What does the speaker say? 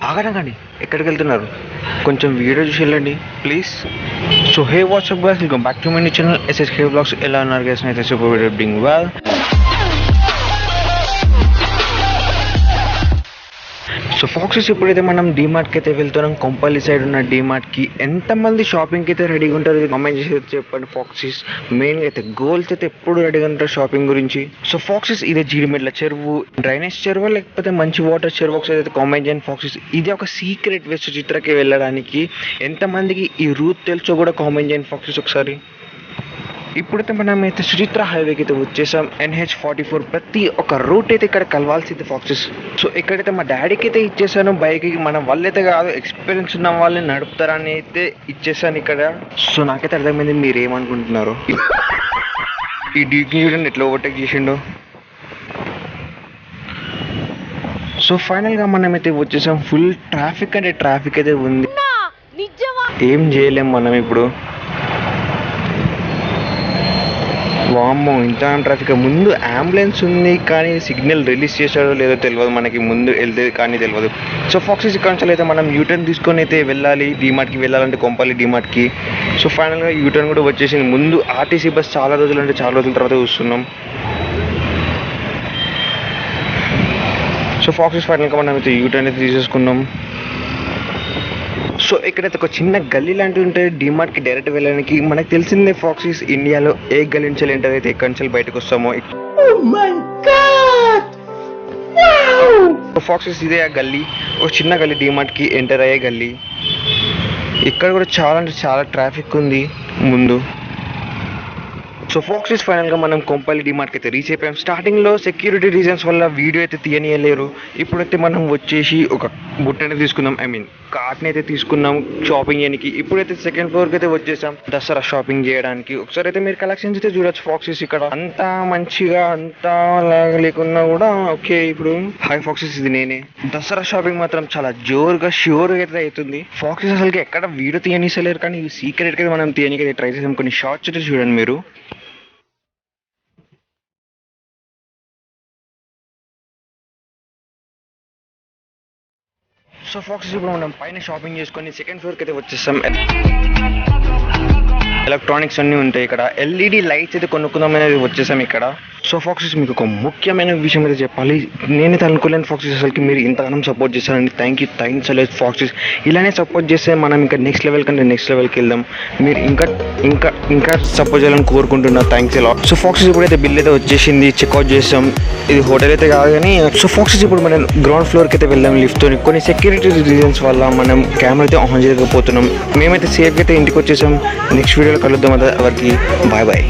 ఆగనగాని ఎక్కడికి వెళ్తున్నారు? కొంచెం వీడియో చూసి వెళ్ళండి please. So hey what's up guys, welcome back to my channel SSK vlogs. ఎలా ఉన్నారు గైస్? అయితే super video doing well. So folks ఇప్పుడైతే మనం డీమార్ట్కి అయితే వెళ్తున్నాం. కొంపల్లి సైడ్ ఉన్న డీమార్ట్కి ఎంతమంది షాపింగ్కి అయితే రెడీగా ఉంటారు కామెంట్ చేసి చెప్పండి. ఫాక్సెస్ మెయిన్గా అయితే గోల్స్ అయితే ఎప్పుడు రెడీగా ఉంటారు షాపింగ్ గురించి. సో ఫాక్సెస్ ఇదే జీడిమెట్ల చెరువు, డ్రైనేజ్ చెరువు, లేకపోతే మంచి వాటర్ చెరువు ఒకసారి అయితే కామెంట్ చేయండి. ఫాక్సెస్ ఇది ఒక సీక్రెట్ వే సుచిత్రకి వెళ్ళడానికి. ఎంతమందికి ఈ రూట్ తెలుసో కూడా కామెంట్ చేయండి ఫాక్సెస్ ఒకసారి. ఇప్పుడైతే మనం అయితే సుచిత్ర హైవేకి అయితే వచ్చేసాం. NH44 ప్రతి ఒక్క రూట్ అయితే ఇక్కడ కలవాల్సింది ఫాక్సెస్. సో ఇక్కడైతే మా డాడీకి అయితే ఇచ్చేసాను బైక్కి. మన వాళ్ళైతే కాదు, ఎక్స్పీరియన్స్ ఉన్న వాళ్ళని నడుపుతారని అయితే ఇచ్చేసాను ఇక్కడ. సో నాకైతే అర్థమైంది మీరు ఏమనుకుంటున్నారు. ఈ డీకి చూడండి ఎట్లా ఓవర్టేక్ చేసిండో. సో ఫైనల్గా మనమైతే వచ్చేసాం. ఫుల్ ట్రాఫిక్ అంటే ట్రాఫిక్ అయితే ఉంది, ఏం చేయలేం మనం ఇప్పుడు. వామ్మో ఇంత ట్రాఫిక్. ముందు అంబులెన్స్ ఉంది కానీ సిగ్నల్ రిలీజ్ చేశాడో లేదో తెలియదు మనకి, ముందు వెళ్తే కానీ తెలియదు. సో ఫాక్సెస్ ఇక్కడ నుంచి అయితే మనం యూటర్న్ తీసుకొని అయితే వెళ్ళాలి. డీమార్ట్కి వెళ్ళాలంటే కొంపల్లి డీమార్ట్కి. సో ఫైనల్గా యూటర్న్ కూడా వచ్చేసింది. ముందు ఆర్టీసీ బస్ చాలా రోజుల తర్వాత చూస్తున్నాం. సో ఫాక్సెస్ ఫైనల్గా మనం అయితే యూటర్న్ అయితే తీసేసుకున్నాం. సో ఇక్కడైతే ఒక చిన్న గల్లీ లాంటివి ఉంటాయి డీమార్ట్కి డైరెక్ట్ వెళ్ళడానికి. మనకు తెలిసిందే ఫాక్సెస్ ఇండియాలో ఏ గల్లీ నుంచి ఎంటర్ అయితే ఎక్కడి నుంచి బయటకు వస్తామో. ఫాక్సెస్ ఇదే ఆ గల్లీ, ఒక చిన్న గల్లీ డీమార్ట్కి ఎంటర్ అయ్యే గల్లీ. ఇక్కడ కూడా చాలా అంటే చాలా ట్రాఫిక్ ఉంది ముందు. సో ఫాక్సెస్ ఫైనల్గా మనం కొంపల్లి డీమార్ట్కి అయితే రీచ్ అయిపోయాం. స్టార్టింగ్లో సెక్యూరిటీ రీజన్స్ వల్ల వీడియో అయితే తీయనియలేరు. ఇప్పుడైతే మనం వచ్చేసి ఒక బుట్టని తీసుకున్నాం, కార్ట్ని అయితే తీసుకున్నాం షాపింగ్ చేయడానికి. ఇప్పుడైతే సెకండ్ ఫ్లోర్కి అయితే వచ్చేసాం దసరా షాపింగ్ చేయడానికి. ఒకసారి అయితే మీరు కలెక్షన్స్ అయితే చూడొచ్చు. ఫాక్సెస్ ఇక్కడ అంతా మంచిగా అంతా లేకున్నా కూడా ఓకే. ఇప్పుడు హాయ్ ఫాక్సెస్, ఇది నేనే. దసరా షాపింగ్ మాత్రం చాలా జోరుగా ష్యూర్గా అయితే అవుతుంది. ఫాక్సెస్ అసలుకి ఎక్కడ వీడియో తీయనిసలేరు కానీ సీక్రెట్గా అయితే మనం తీయడానికి అయితే ట్రై చేసాం. కొన్ని షార్ట్స్ అయితే చూడండి మీరు. సో ఫాక్సెస్ ఇప్పుడు మనం పైన షాపింగ్ చేసుకొని సెకండ్ ఫ్లోర్కి అయితే వచ్చేస్తాం. ఎలక్ట్రానిక్స్ అన్నీ ఉంటాయి ఇక్కడ. LED లైట్స్ అయితే కొనుక్కుందామనేది వచ్చేసాం ఇక్కడ. సో ఫాక్సెస్ మీకు ఒక ముఖ్యమైన విషయం అయితే చెప్పాలి. నేనైతే అనుకోలేను ఫాక్సెస్ అసలుకి మీరు ఇంతగానం సపోర్ట్ చేస్తారండి. థ్యాంక్స్ అలాగే ఫాక్సెస్. ఇలానే సపోర్ట్ చేస్తే మనం ఇంకా నెక్స్ట్ లెవెల్ కంటే నెక్స్ట్ లెవెల్కి వెళ్దాం. మీరు ఇంకా సపోర్ట్ చేయాలని కోరుకుంటున్నా. థ్యాంక్స్ ఎలా. సో ఫాక్సెస్ ఇప్పుడైతే బిల్ అయితే వచ్చేసింది, చెక్అవుట్ చేసాం. ఇది హోటల్ అయితే కాదు కానీ. సో ఫాక్సెస్ ఇప్పుడు మనం గ్రౌండ్ ఫ్లోర్కి అయితే వెళ్దాం లిఫ్ట్తో. కొన్ని సెక్యూరిటీ రీజన్స్ వల్ల మనం కెమెరా అయితే ఆన్ చేయలేకపోతున్నాం. మేమైతే సేఫ్గా అయితే ఇంటికి వచ్చేసాం. నెక్స్ట్ వీడియోలో కలుద్దాం. ఎవరికి బాయ్ బాయ్.